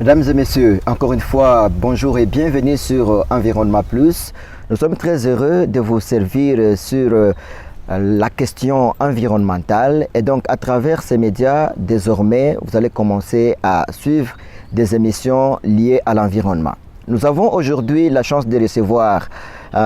Mesdames et messieurs, encore une fois, bonjour et bienvenue sur Environnement Plus. Nous sommes très heureux de vous servir sur la question environnementale et donc à travers ces médias, désormais, vous allez commencer à suivre des émissions liées à l'environnement. Nous avons aujourd'hui la chance de recevoir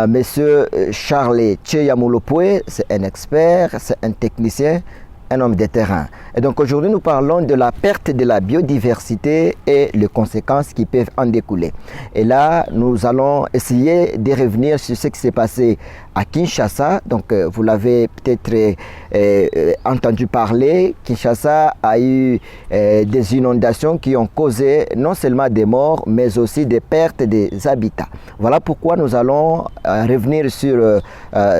Monsieur Charles Tcheyamulopoué, c'est un expert, c'est un technicien, un homme de terrain. Et donc aujourd'hui nous parlons de la perte de la biodiversité et les conséquences qui peuvent en découler. Et là nous allons essayer de revenir sur ce qui s'est passé à Kinshasa. Donc vous l'avez peut-être entendu parler, Kinshasa a eu des inondations qui ont causé non seulement des morts mais aussi des pertes des habitats. Voilà pourquoi nous allons revenir sur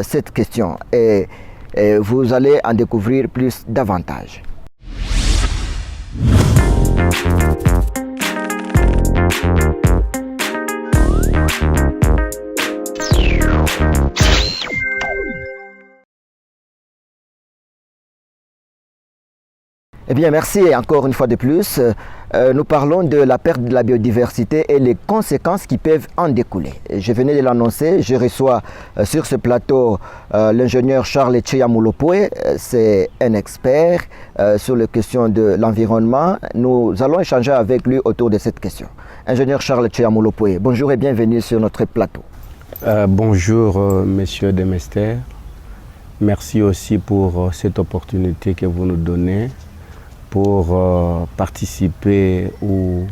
cette question. Et vous allez en découvrir plus davantage. Eh bien, merci encore une fois de plus. Nous parlons de la perte de la biodiversité et les conséquences qui peuvent en découler. Je venais de l'annoncer, je reçois sur ce plateau l'ingénieur Charles Tcheyamulopoué, c'est un expert sur les questions de l'environnement. Nous allons échanger avec lui autour de cette question. Ingénieur Charles Tcheyamulopoué, bonjour et bienvenue sur notre plateau. Bonjour, Monsieur Demester. Merci aussi pour cette opportunité que vous nous donnez pour participer ou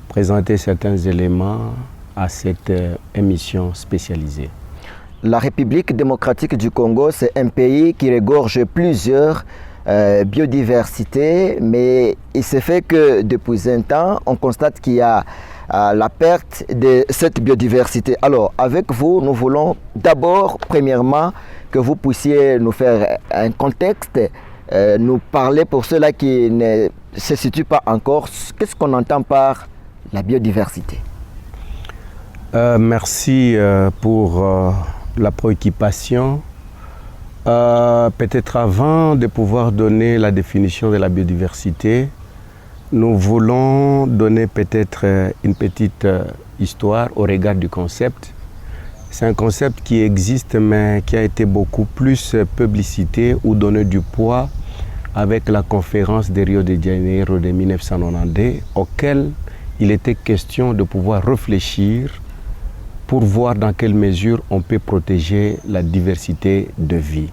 présenter certains éléments à cette émission spécialisée. La République démocratique du Congo, c'est un pays qui regorge plusieurs biodiversités, mais il se fait que depuis un temps, on constate qu'il y a la perte de cette biodiversité. Alors, avec vous, nous voulons d'abord, premièrement, que vous puissiez nous faire un contexte, nous parler pour ceux-là qui ne se situent pas encore, qu'est-ce qu'on entend par la biodiversité? Merci pour la préoccupation. Peut-être avant de pouvoir donner la définition de la biodiversité, nous voulons donner peut-être une petite histoire au regard du concept. C'est un concept qui existe mais qui a été beaucoup plus publicité ou donné du poids avec la conférence de Rio de Janeiro de 1992, auquel il était question de pouvoir réfléchir pour voir dans quelle mesure on peut protéger la diversité de vie.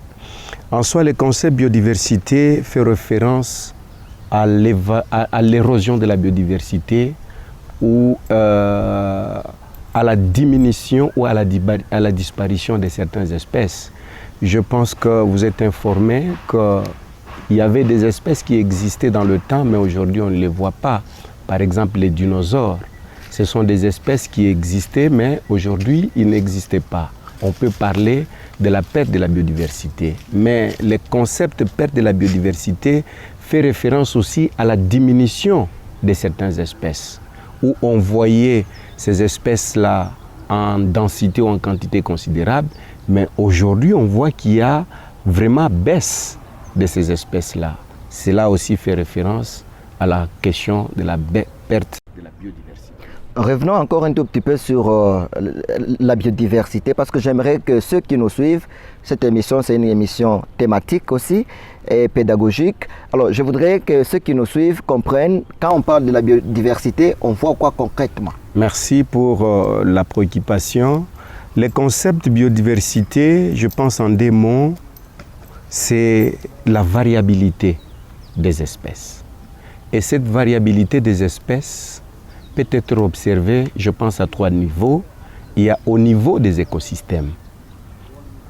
En soi, le concept biodiversité fait référence à l'érosion de la biodiversité ou à la diminution ou à la disparition de certaines espèces. Je pense que vous êtes informé qu'il y avait des espèces qui existaient dans le temps, mais aujourd'hui on ne les voit pas. Par exemple, les dinosaures. Ce sont des espèces qui existaient, mais aujourd'hui ils n'existaient pas. On peut parler de la perte de la biodiversité. Mais le concept de perte de la biodiversité fait référence aussi à la diminution de certaines espèces, où on voyait ces espèces-là en densité ou en quantité considérable, mais aujourd'hui on voit qu'il y a vraiment baisse de ces espèces-là. Cela aussi fait référence à la question de la perte de la biodiversité. Revenons encore un tout petit peu sur la biodiversité parce que j'aimerais que ceux qui nous suivent, cette émission c'est une émission thématique aussi et pédagogique. Alors je voudrais que ceux qui nous suivent comprennent quand on parle de la biodiversité, on voit quoi concrètement? Merci pour la préoccupation. Le concept biodiversité, je pense en deux mots, c'est la variabilité des espèces. Et cette variabilité des espèces peut être observée, je pense, à trois niveaux. Il y a au niveau des écosystèmes.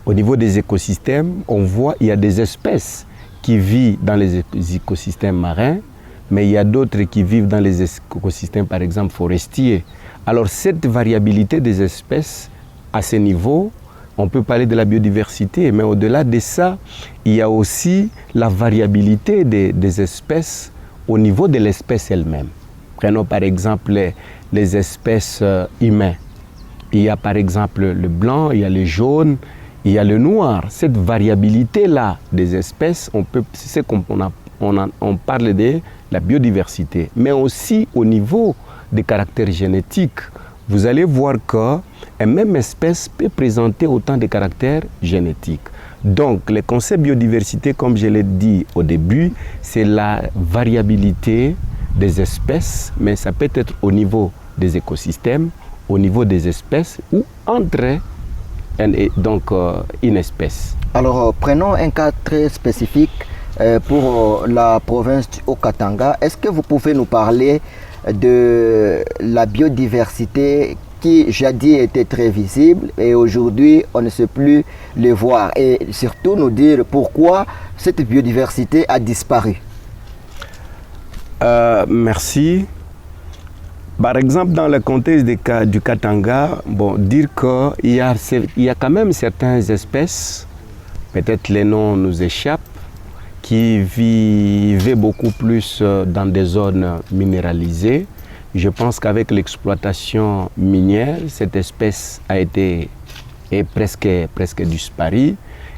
Au niveau des écosystèmes, on voit qu'il y a des espèces qui vivent dans les écosystèmes marins, mais il y a d'autres qui vivent dans les écosystèmes, par exemple, forestiers. Alors, cette variabilité des espèces, à ce niveau, on peut parler de la biodiversité, mais au-delà de ça, il y a aussi la variabilité des espèces au niveau de l'espèce elle-même. Prenons par exemple les espèces humaines. Il y a par exemple le blanc, il y a le jaune, il y a le noir. Cette variabilité-là des espèces, c'est qu'on parle de la biodiversité, mais aussi au niveau de caractère génétique, vous allez voir qu'une même espèce peut présenter autant de caractères génétiques. Donc, le concept biodiversité, comme je l'ai dit au début, c'est la variabilité des espèces, mais ça peut être au niveau des écosystèmes, au niveau des espèces ou entre une espèce. Alors, prenons un cas très spécifique pour la province du Haut-Katanga. Est-ce que vous pouvez nous parler de la biodiversité qui jadis était très visible et aujourd'hui on ne sait plus le voir, et surtout nous dire pourquoi cette biodiversité a disparu? Merci. Par exemple, dans le contexte du Katanga, dire qu'il y a quand même certaines espèces, peut-être les noms nous échappent, qui vivaient beaucoup plus dans des zones minéralisées. Je pense qu'avec l'exploitation minière, cette espèce est presque disparue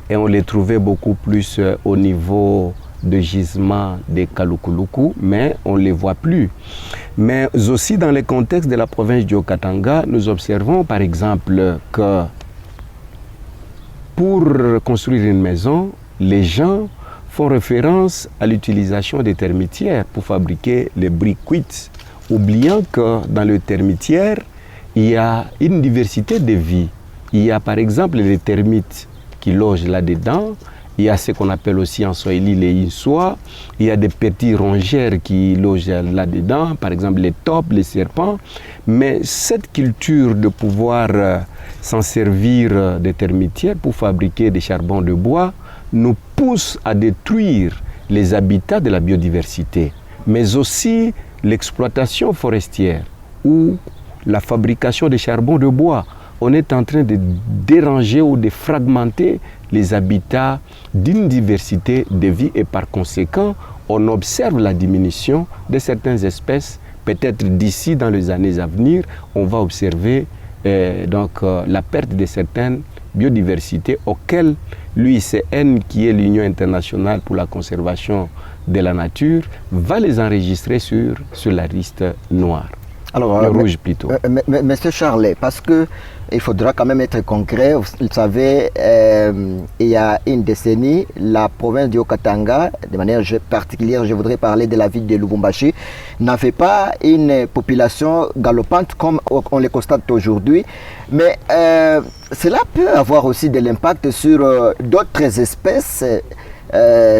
et on les trouvait beaucoup plus au niveau de gisements des Kalukuluku, mais on ne les voit plus. Mais aussi dans le contexte de la province du Haut-Katanga, nous observons par exemple que pour construire une maison, les gens font référence à l'utilisation des termitières pour fabriquer les briques cuites, oubliant que dans le termitière, il y a une diversité de vies. Il y a par exemple les termites qui logent là-dedans, il y a ce qu'on appelle aussi en Swahili les insois, il y a des petits rongeurs qui logent là-dedans, par exemple les taupes, les serpents. Mais cette culture de pouvoir s'en servir des termitières pour fabriquer des charbons de bois nous pousse à détruire les habitats de la biodiversité, mais aussi l'exploitation forestière ou la fabrication de charbon de bois. On est en train de déranger ou de fragmenter les habitats d'une diversité de vie et par conséquent, on observe la diminution de certaines espèces. Peut-être d'ici dans les années à venir, on va observer la perte de certaines biodiversités auxquelles l'UICN, qui est l'Union internationale pour la conservation de la nature, va les enregistrer sur la liste noire. Alors, rouge plutôt. Monsieur Charlet, parce qu'il faudra quand même être concret. Vous savez, il y a une décennie, la province du Haut-Katanga, de manière particulière, je voudrais parler de la ville de Lubumbashi, n'avait pas une population galopante comme on le constate aujourd'hui. Mais cela peut avoir aussi de l'impact sur d'autres espèces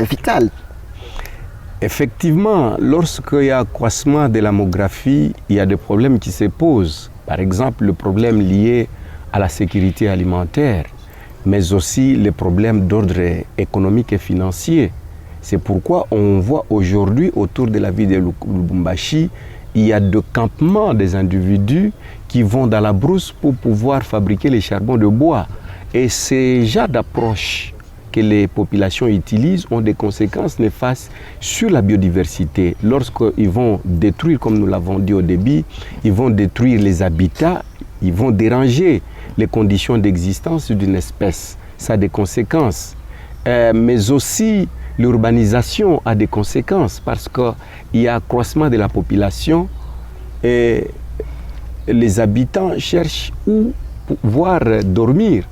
vitales. Effectivement, lorsqu'il y a accroissement de la démographie, il y a des problèmes qui se posent. Par exemple, le problème lié à la sécurité alimentaire, mais aussi les problèmes d'ordre économique et financier. C'est pourquoi on voit aujourd'hui autour de la ville de Lubumbashi, il y a des campements des individus qui vont dans la brousse pour pouvoir fabriquer les charbons de bois. Et ces genres d'approche que les populations utilisent ont des conséquences néfastes sur la biodiversité. Lorsqu'ils vont détruire, comme nous l'avons dit au début, ils vont détruire les habitats, ils vont déranger les conditions d'existence d'une espèce. Ça a des conséquences. Mais aussi, l'urbanisation a des conséquences parce qu'il y a accroissement de la population et les habitants cherchent où pouvoir dormir.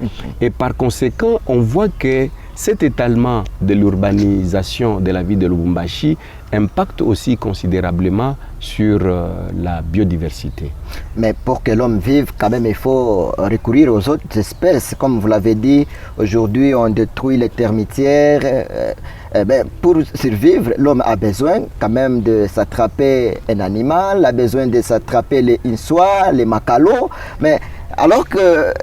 Et par conséquent, on voit que cet étalement de l'urbanisation de la ville de Lubumbashi impacte aussi considérablement sur la biodiversité. Mais pour que l'homme vive, quand même, il faut recourir aux autres espèces. Comme vous l'avez dit, aujourd'hui, on détruit les termitières. Pour survivre, l'homme a besoin quand même de s'attraper un animal, a besoin de s'attraper les insois, les macalos. Mais alors que,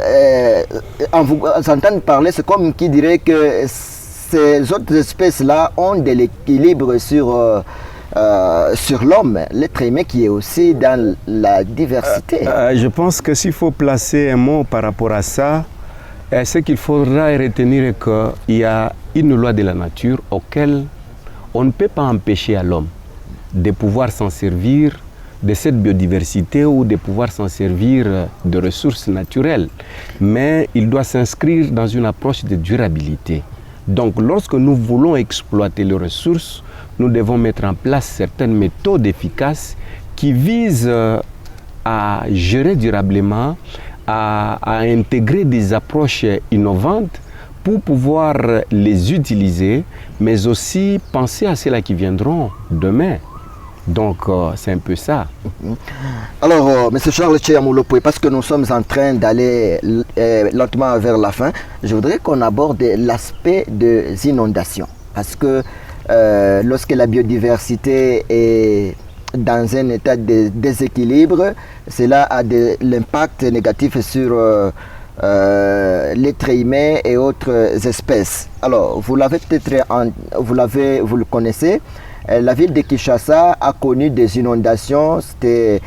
en vous entendant parler, c'est comme qui dirait que ces autres espèces-là ont de l'équilibre sur l'homme, l'être humain qui est aussi dans la diversité. Je pense que s'il faut placer un mot par rapport à ça, ce qu'il faudra retenir est qu'il y a une loi de la nature auquel on ne peut pas empêcher à l'homme de pouvoir s'en servir de cette biodiversité ou de pouvoir s'en servir de ressources naturelles. Mais il doit s'inscrire dans une approche de durabilité. Donc lorsque nous voulons exploiter les ressources, nous devons mettre en place certaines méthodes efficaces qui visent à gérer durablement, à intégrer des approches innovantes pour pouvoir les utiliser, mais aussi penser à ceux-là qui viendront demain. Donc, c'est un peu ça. Alors, M. Charles Tchéamoulopoé, parce que nous sommes en train d'aller lentement vers la fin, je voudrais qu'on aborde l'aspect des inondations. Parce que lorsque la biodiversité est dans un état de déséquilibre, cela a l'impact négatif sur l'être humain et autres espèces. Alors, vous l'avez peut-être, vous le connaissez, la ville de Kinshasa a connu des inondations, c'était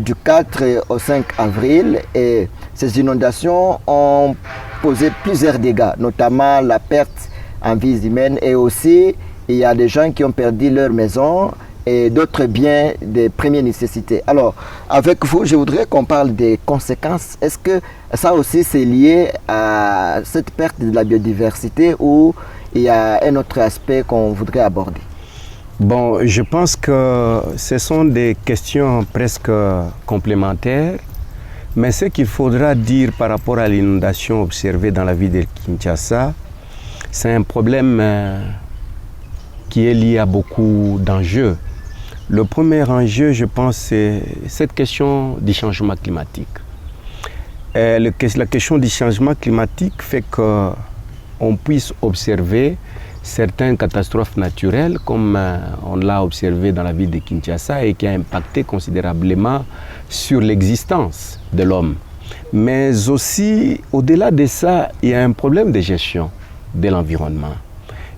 du 4 au 5 avril, et ces inondations ont posé plusieurs dégâts, notamment la perte en vies humaines, et aussi il y a des gens qui ont perdu leur maison et d'autres biens de première nécessité. Alors, avec vous, je voudrais qu'on parle des conséquences. Est-ce que ça aussi c'est lié à cette perte de la biodiversité ou il y a un autre aspect qu'on voudrait aborder? Bon, je pense que ce sont des questions presque complémentaires, mais ce qu'il faudra dire par rapport à l'inondation observée dans la ville de Kinshasa, c'est un problème qui est lié à beaucoup d'enjeux. Le premier enjeu, je pense, c'est cette question du changement climatique. La question du changement climatique fait qu'on puisse observer certaines catastrophes naturelles, comme on l'a observé dans la ville de Kinshasa et qui a impacté considérablement sur l'existence de l'homme. Mais aussi, au-delà de ça, il y a un problème de gestion de l'environnement.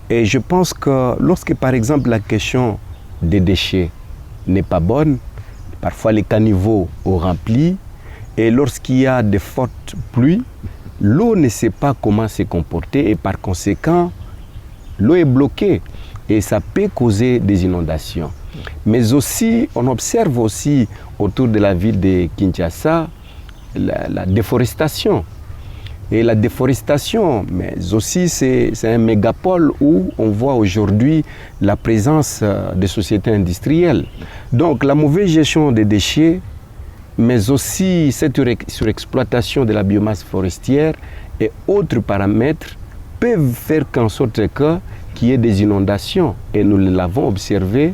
Et je pense que lorsque, par exemple, la question des déchets n'est pas bonne, parfois les caniveaux ont rempli, et lorsqu'il y a de fortes pluies, l'eau ne sait pas comment se comporter et par conséquent, l'eau est bloquée et ça peut causer des inondations. Mais aussi, on observe aussi autour de la ville de Kinshasa la déforestation. Et la déforestation, mais aussi c'est un mégapole où on voit aujourd'hui la présence des sociétés industrielles. Donc la mauvaise gestion des déchets, mais aussi cette surexploitation de la biomasse forestière et autres paramètres peuvent faire qu'en sorte qu'il y ait des inondations. Et nous l'avons observé.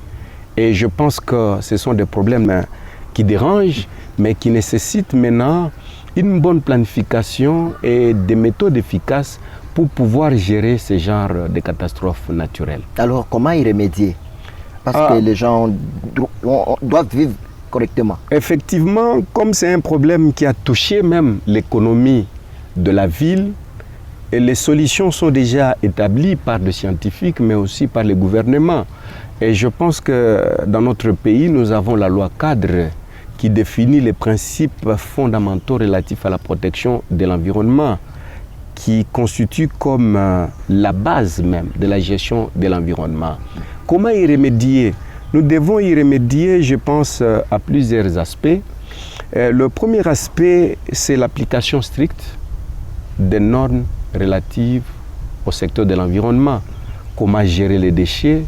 Et je pense que ce sont des problèmes qui dérangent, mais qui nécessitent maintenant une bonne planification et des méthodes efficaces pour pouvoir gérer ce genre de catastrophes naturelles. Alors, comment y remédier? Parce que les gens doivent vivre correctement. Effectivement, comme c'est un problème qui a touché même l'économie de la ville, et les solutions sont déjà établies par des scientifiques, mais aussi par les gouvernements. Et je pense que dans notre pays, nous avons la loi cadre qui définit les principes fondamentaux relatifs à la protection de l'environnement, qui constitue comme la base même de la gestion de l'environnement. Comment y remédier? Nous devons y remédier, je pense, à plusieurs aspects. Le premier aspect, c'est l'application stricte des normes relatives au secteur de l'environnement. Comment gérer les déchets,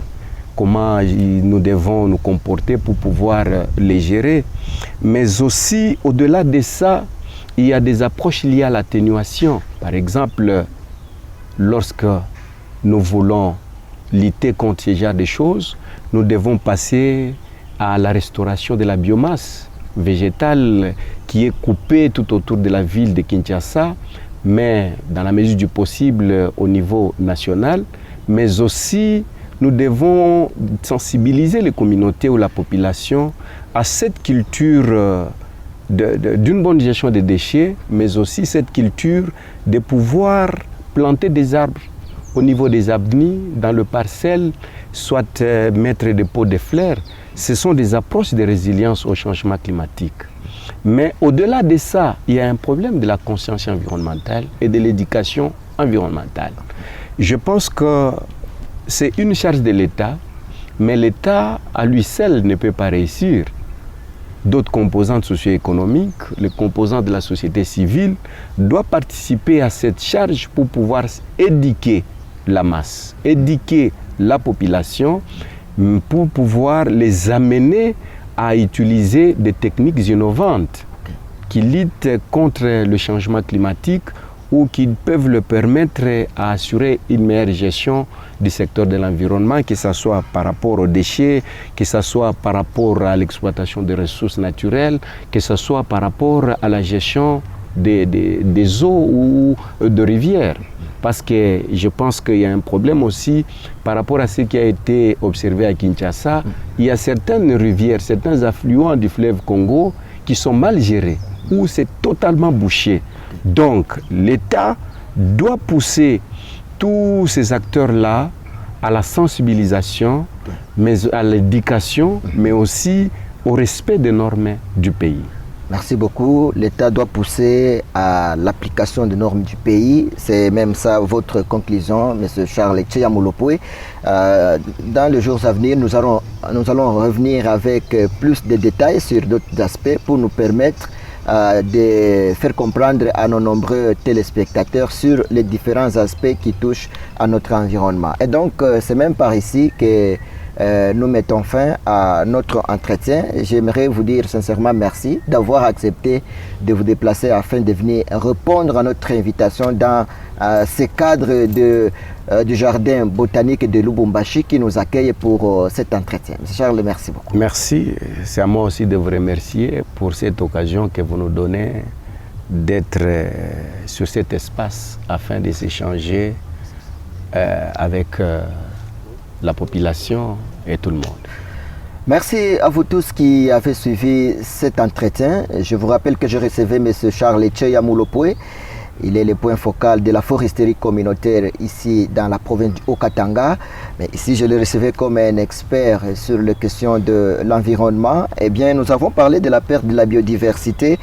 comment nous devons nous comporter pour pouvoir les gérer. Mais aussi, au-delà de ça, il y a des approches liées à l'atténuation. Par exemple, lorsque nous voulons lutter contre ce genre de choses, nous devons passer à la restauration de la biomasse végétale qui est coupée tout autour de la ville de Kinshasa, mais dans la mesure du possible au niveau national, mais aussi nous devons sensibiliser les communautés ou la population à cette culture d'une bonne gestion des déchets, mais aussi cette culture de pouvoir planter des arbres au niveau des avenues, dans le parcelle, soit mettre des pots de fleurs. Ce sont des approches de résilience au changement climatique. Mais au-delà de ça, il y a un problème de la conscience environnementale et de l'éducation environnementale. Je pense que c'est une charge de l'État, mais l'État à lui seul ne peut pas réussir. D'autres composantes socio-économiques, les composants de la société civile, doivent participer à cette charge pour pouvoir éduquer la masse, éduquer la population, pour pouvoir les amener à utiliser des techniques innovantes qui luttent contre le changement climatique ou qui peuvent le permettre à assurer une meilleure gestion du secteur de l'environnement, que ce soit par rapport aux déchets, que ce soit par rapport à l'exploitation des ressources naturelles, que ce soit par rapport à la gestion des eaux ou de rivières. Parce que je pense qu'il y a un problème aussi par rapport à ce qui a été observé à Kinshasa. Il y a certaines rivières, certains affluents du fleuve Congo qui sont mal gérés, où c'est totalement bouché. Donc l'État doit pousser tous ces acteurs-là à la sensibilisation, mais à l'éducation, mais aussi au respect des normes du pays. Merci beaucoup. L'État doit pousser à l'application des normes du pays. C'est même ça votre conclusion, M. Charles Tcheya-Moulopoué. Dans les jours à venir, nous allons revenir avec plus de détails sur d'autres aspects pour nous permettre de faire comprendre à nos nombreux téléspectateurs sur les différents aspects qui touchent à notre environnement. Et donc, c'est même par ici que nous mettons fin à notre entretien. J'aimerais vous dire sincèrement merci d'avoir accepté de vous déplacer afin de venir répondre à notre invitation dans ce cadre du jardin botanique de Lubumbashi qui nous accueille pour cet entretien. M. Charles, merci beaucoup. Merci. C'est à moi aussi de vous remercier pour cette occasion que vous nous donnez d'être sur cet espace afin de s'échanger avec la population et tout le monde. Merci à vous tous qui avez suivi cet entretien. Je vous rappelle que je recevais M. Charles Tcheya-Moulopoué. Il est le point focal de la foresterie communautaire ici dans la province du Haut-Katanga. Mais ici, je le recevais comme un expert sur les questions de l'environnement. Eh bien, nous avons parlé de la perte de la biodiversité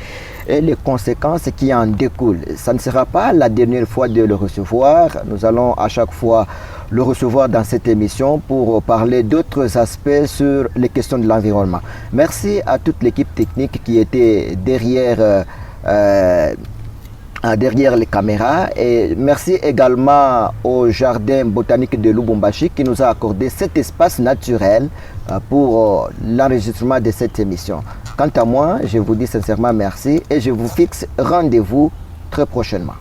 et les conséquences qui en découlent. Ça ne sera pas la dernière fois de le recevoir. Nous allons à chaque fois le recevoir dans cette émission pour parler d'autres aspects sur les questions de l'environnement. Merci à toute l'équipe technique qui était derrière les caméras, et merci également au jardin botanique de Lubumbashi qui nous a accordé cet espace naturel pour l'enregistrement de cette émission. Quant à moi, je vous dis sincèrement merci et je vous fixe rendez-vous très prochainement.